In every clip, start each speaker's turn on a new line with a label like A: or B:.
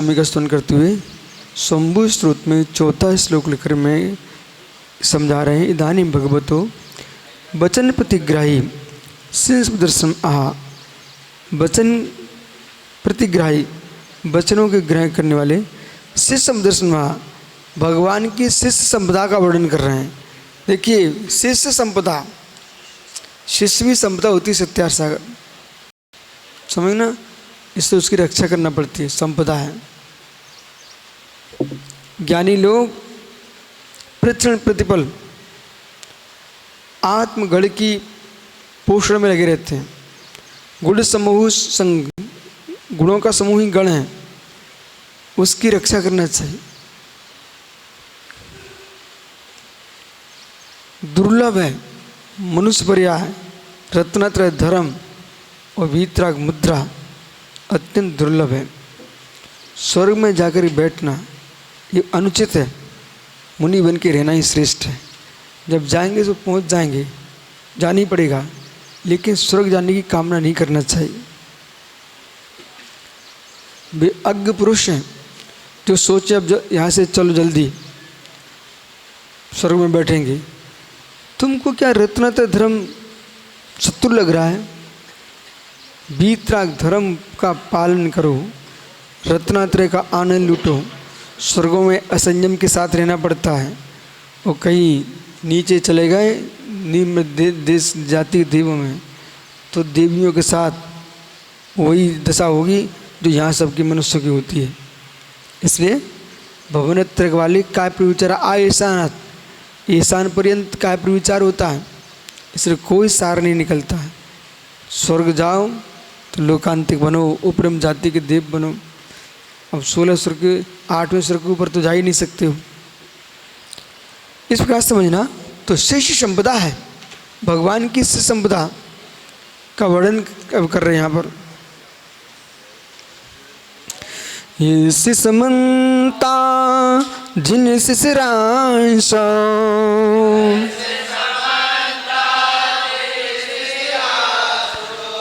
A: स्वामी का स्तुति करते हुए शंभु स्त्रोत में चौथा श्लोक लिखकर में समझा रहे हैं। इदानी भगवतो वचन प्रतिग्राही शिष्य दर्शन आहा। वचन प्रतिग्राही वचनों के ग्रहण करने वाले शिष्य दर्शन आहा भगवान की शिष्य संपदा का वर्णन कर रहे हैं। देखिए शिष्य संपदा, शिष्य भी संपदा होती है सत्यार सागर, समझना, इससे उसकी रक्षा करना पड़ती है, संपदा है। ज्ञानी लोग प्रतिक्षण प्रतिपल आत्मगढ़ की पोषण में लगे रहते हैं। गुण समूह संग, गुणों का समूह ही गण है, उसकी रक्षा करना चाहिए। दुर्लभ है मनुष्य पर्याय है, रत्नत्रय धर्म और वीतराग मुद्रा अत्यंत दुर्लभ है। स्वर्ग में जाकर बैठना ये अनुचित है, मुनि बन के रहना ही श्रेष्ठ है। जब जाएंगे तो पहुंच जाएंगे, जाना ही पड़ेगा, लेकिन स्वर्ग जाने की कामना नहीं करना चाहिए। वे अज्ञ पुरुष हैं जो सोचे अब यहाँ से चलो जल्दी स्वर्ग में बैठेंगे। तुमको क्या रत्नत्रय धर्म शत्रु लग रहा है? वीतराग धर्म का पालन करो, रत्नात्रय का आनंद लूटो। स्वर्गों में असंयम के साथ रहना पड़ता है, और कहीं नीचे चले गए निम्न देश जाति देवों में तो देवियों के साथ वही दशा होगी जो यहाँ सबकी मनुष्यों की होती है। इसलिए भवनत्रय वाली काय प्रविचार आयसानाथ, ईशान पर्यंत काय प्रविचार होता है, इसलिए कोई सार नहीं निकलता है। स्वर्ग जाओ तो लोकांतिक बनो, उपरम जाति के देव बनो। अब 16 स्वर्ग के 8वें स्वर्ग के ऊपर तो जा ही नहीं सकते हो। इस प्रकार समझना। तो शिष्य संपदा है, भगवान की शिष्य संपदा का वर्णन कर रहे हैं यहाँ पर। ये शिष्यमंता जिन शिशिरांश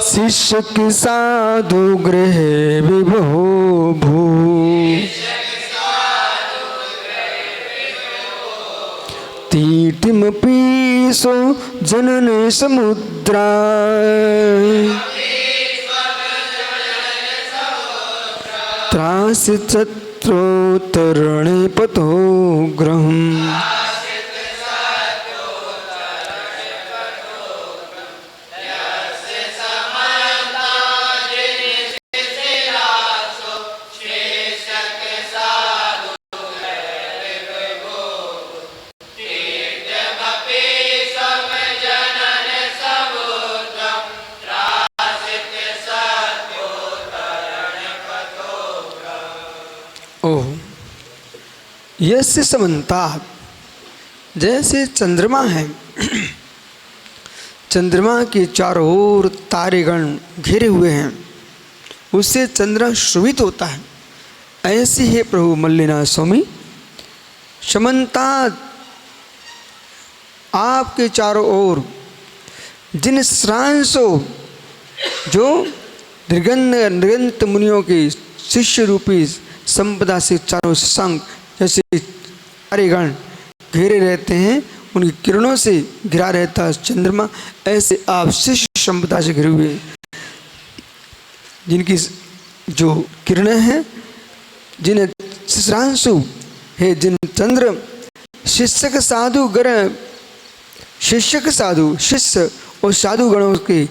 A: शिष्य की साधु गृह विभो भू तीर्थिम पीसो जनन समुद्रा त्रास चत्रोतरणे पतो ग्रहम्। यस्य समन्ता, जैसे चंद्रमा है, चंद्रमा के चारों ओर तारेगण घेरे हुए हैं, उससे चंद्र श्रवित होता है। ऐसे ही प्रभु मल्लिनाथ स्वामी समन्ता, आपके चारों ओर जिन श्रांसों जो निर्गंत मुनियों के शिष्य रूपी संपदा से चारों संग जैसे तारेगण घेरे रहते हैं, उनकी किरणों से घिरा रहता है चंद्रमा, ऐसे आप शिष्य संपदा से घिरे हुए, जिनकी जो किरणें हैं, जिन्हें शिश्रांशु है, जिन चंद्र शिष्यक साधु गण, शिष्यक साधु शिष्य और साधु गणों के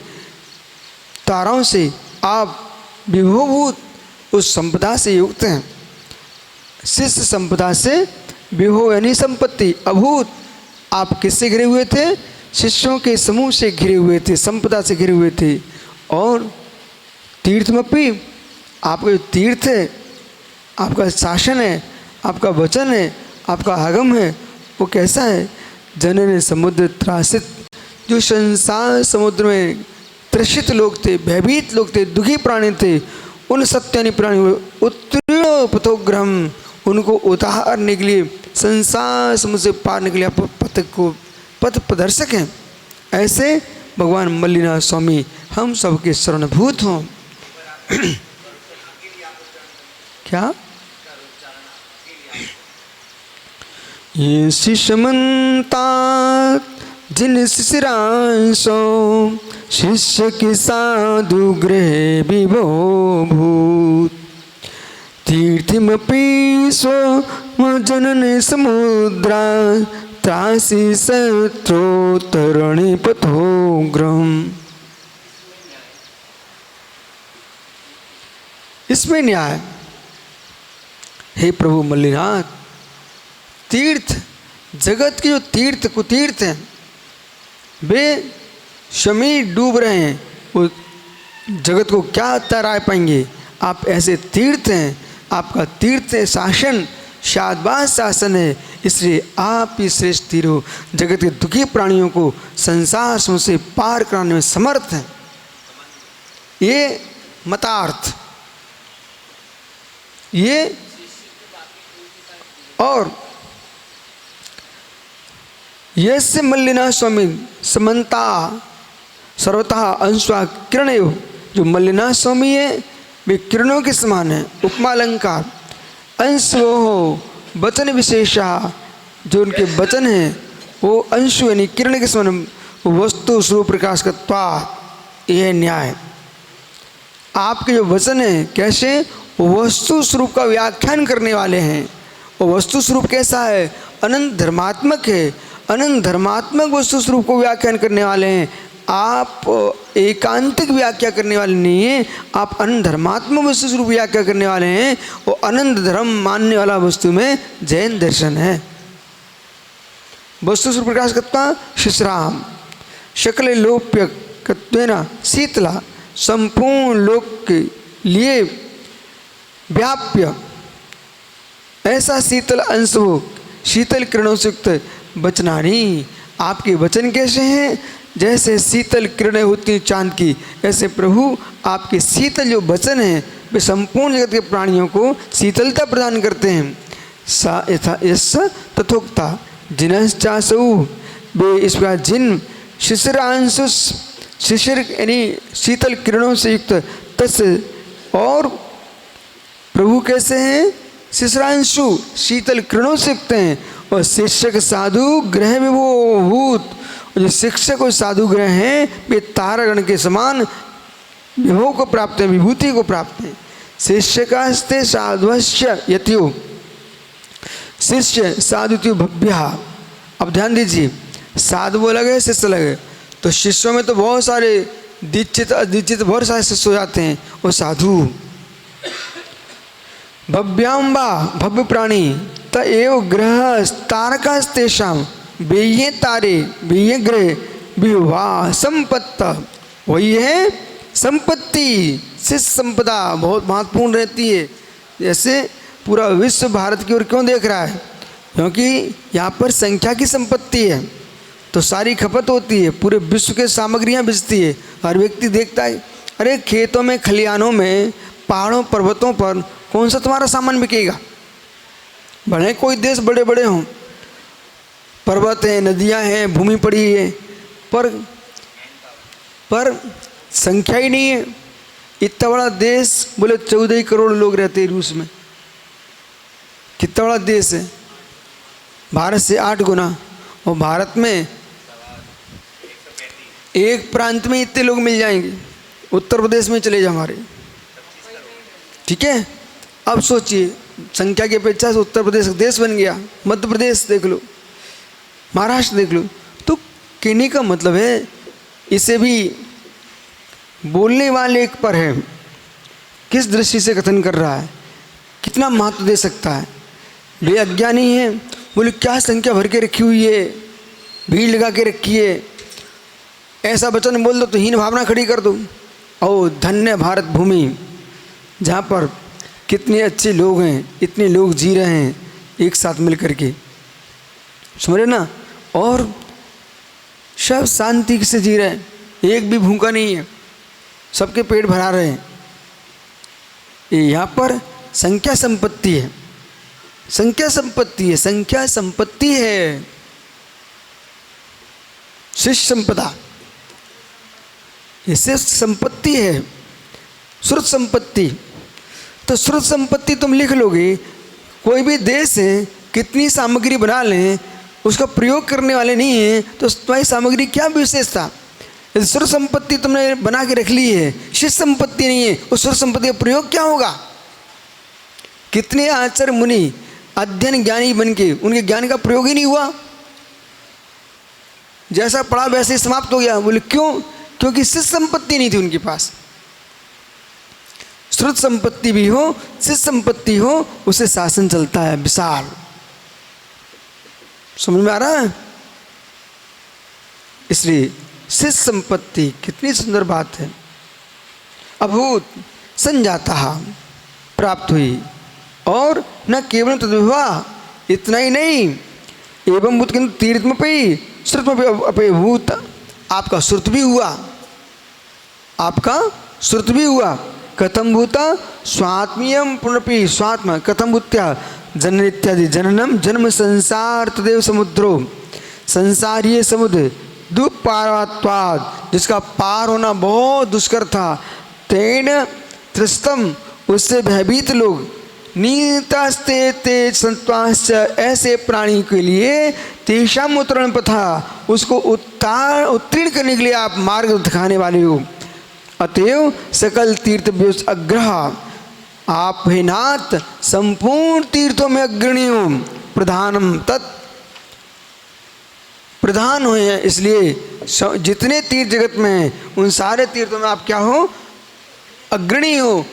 A: ताराओं से आप विभोभूत उस संपदा से युक्त हैं। शिष्य संपदा से विभो यानी संपत्ति, अभूत आप किससे घिरे हुए थे? शिष्यों के समूह से घिरे हुए थे, संपदा से घिरे हुए थे। और तीर्थमपि, आपका जो तीर्थ है, आपका शासन है, आपका वचन है, आपका आगम है, वो कैसा है? जनन समुद्र त्रासित, जो संसार समुद्र में त्रसित लोग थे, भयभीत लोग थे, दुखी प्राणी थे, उन सत्यानी प्राणी उत्तीर्ण पथोग्रहम, उनको उतारने के लिए, संसार समुद्र से पारने के लिए पथ प्रदर्शक हैं। ऐसे भगवान मल्लिनाथ स्वामी हम सबके शरणभूत हों। क्या ये शिष्यमंता जिन शिशिरांशो शिष्य के साधु गृह विभो भूत तीर्थमपि स्व जनन समुद्रा त्रासी शत्रो तरणे पथोग्रम। इसमें न्याय। हे प्रभु मल्लिनाथ, तीर्थ, जगत के जो तीर्थ कुतीर्थ हैं वे शमी डूब रहे हैं, वो जगत को क्या तैरा पाएंगे। आप ऐसे तीर्थ हैं, आपका तीर्थ शासन शादबाज शासन है, इसलिए आप ही श्रेष्ठ तीर हो। जगत के दुखी प्राणियों को संसार से पार कराने में समर्थ हैं। ये मतार्थ, ये और यस्य मल्लिना स्वामी समन्ता सर्वतः अंशा किरण। जो मल्लिना स्वामी है वे किरणों के समान है। उपमा अलंकार। अंश वो हो वचन विशेषा, जो उनके वचन हैं वो अंशु यानी किरण के समान वस्तु स्वरूप प्रकाश का। यह न्याय। आपके जो वचन हैं कैसे वस्तु स्वरूप का व्याख्यान करने वाले हैं। वो वस्तु स्वरूप कैसा है? अनंत धर्मात्मक है। अनंत धर्मात्मक वस्तु स्वरूप को व्याख्यान करने वाले हैं। आप एकांतिक व्याख्या करने वाले नहीं हैं, आप अनंत धर्मात्मक वस्तु स्वरूप व्याख्या करने वाले हैं। वो अनंत धर्म मानने वाला वस्तु में जैन दर्शन है। वस्तु स्वरूप प्रकाश करता शिश्राम शकल लोप्य कत्वेना शीतला, संपूर्ण लोक के लिए व्याप्य ऐसा शीतल अंश हो, शीतल किरणों से युक्त वचनानी। आपके वचन कैसे हैं? जैसे शीतल किरणें होती हैं चांद की, ऐसे प्रभु आपके शीतल जो वचन हैं वे संपूर्ण जगत के प्राणियों को शीतलता प्रदान करते हैं। सा यथा यश तथोक्ता जिनश्चासु, वे इस प्रकार जिन शिशिरांशु, शिशिर यानी शीतल किरणों से युक्त तस्। और प्रभु कैसे हैं? शिशिरांशु शीतल किरणों से युक्त हैं। और शिक्षक साधु ग्रह में वो भूत, जो शिक्षक और साधु ग्रह हैं वे तारागण के समान विभव को प्राप्त है, विभूति को प्राप्त है। शिष्य का हस्ते साधुश्य यतियो, शिष्य साधुत्यो भव्या। अब ध्यान दीजिए, साधु अलग है, शिष्य अलग है। तो शिष्यों में तो बहुत सारे दीक्षित अदीक्षित बहुत सारे शिष्य हो जाते हैं, वो साधु। भव्यांबा भव्य प्राणी त एव ग्रह तारकास्तेषाम, बेये तारे बेये ग्रह विवाह संपत्त। वही है संपत्ति। शिष्य संपदा बहुत महत्वपूर्ण रहती है। जैसे पूरा विश्व भारत की ओर क्यों देख रहा है? क्योंकि यहाँ पर संख्या की संपत्ति है, तो सारी खपत होती है, पूरे विश्व के सामग्रियाँ बिकती है। हर व्यक्ति देखता है, अरे खेतों में, खलिहानों में, पहाड़ों पर्वतों पर कौन सा तुम्हारा सामान बिकेगा? भले कोई देश बड़े बड़े हों, पर्वत हैं, नदियां हैं, भूमि पड़ी है, पर संख्या ही नहीं है। इतना बड़ा देश, बोले 14 करोड़ लोग रहते हैं रूस में। कितना बड़ा देश है, भारत से 8 गुना। और भारत में एक प्रांत में इतने लोग मिल जाएंगे। उत्तर प्रदेश में चले जाओ हमारे, ठीक है। अब सोचिए, संख्या की अपेक्षा से उत्तर प्रदेश देश बन गया। मध्य प्रदेश देख लो, महाराष्ट्र देख लो। तो कहने का मतलब है, इसे भी बोलने वाले एक पर है, किस दृष्टि से कथन कर रहा है, कितना महत्व दे सकता है। वे अज्ञानी हैं, बोले क्या संख्या भर के रखी हुई है, भीड़ लगा के रखी है, ऐसा वचन बोल दो तो हीन भावना खड़ी कर दो। ओ धन्य भारत भूमि, जहाँ पर कितने अच्छे लोग हैं, इतने लोग जी रहे हैं एक साथ मिल करके, समझे ना। और सब शांति से जी रहे हैं, एक भी भूखा नहीं है, सबके पेट भरा रहे हैं। यहाँ पर संख्या संपत्ति है, संख्या संपत्ति है, संख्या संपत्ति है। शिष्य संपदा इससे संपत्ति है, श्रुत संपत्ति। तो श्रुत संपत्ति तुम लिख लोगे, कोई भी देश है कितनी सामग्री बना लें, उसका प्रयोग करने वाले नहीं है तो तुम्हारी सामग्री क्या विशेषता? यदि सुर संपत्ति तुमने बना के रख ली है, शिष्य संपत्ति नहीं है, उस सुर संपत्ति का प्रयोग क्या होगा? कितने आचार्य मुनि अध्ययन ज्ञानी बन के उनके ज्ञान का प्रयोग ही नहीं हुआ, जैसा पढ़ा वैसे ही समाप्त हो गया। बोले क्यों? क्योंकि शिष्य संपत्ति नहीं थी उनके पास। श्रुत संपत्ति भी हो, शिष्य संपत्ति हो, उससे शासन चलता है विशाल। समझ में आ रहा है? इसलिए शिष्य संपत्ति कितनी सुंदर बात है। अभूत संजाता प्राप्त हुई, और न केवल तद्विवाह, इतना ही नहीं, एवं भूत किंतु तीर्थमपि श्रुतमपि भूत, आपका श्रुत भी हुआ, आपका श्रुत भी हुआ। कथम भूता स्वात्मीयम पुनरपि स्वात्मा, कथम भूत्या जनन इत्यादि, जननम जन्म संसार तदेव समुद्रो, संसार ये समुद्र दुपारवात्वाद, जिसका पार होना बहुत दुष्कर था, तेन त्रस्तम, उससे भयभीत लोग, नीतास्ते ते संत्वाश्च, ऐसे प्राणी के लिए तेषाम उत्तरण पथा, उसको उत्तीर्ण करने के लिए आप मार्ग दिखाने वाले हो। अतएव सकल तीर्थ अग्रह, आप हे नाथ संपूर्ण तीर्थों में अग्रणी हो, प्रधानम तत्, प्रधान हुए हैं, इसलिए जितने तीर्थ जगत में हैं उन सारे तीर्थों में आप क्या हो? अग्रणी हो।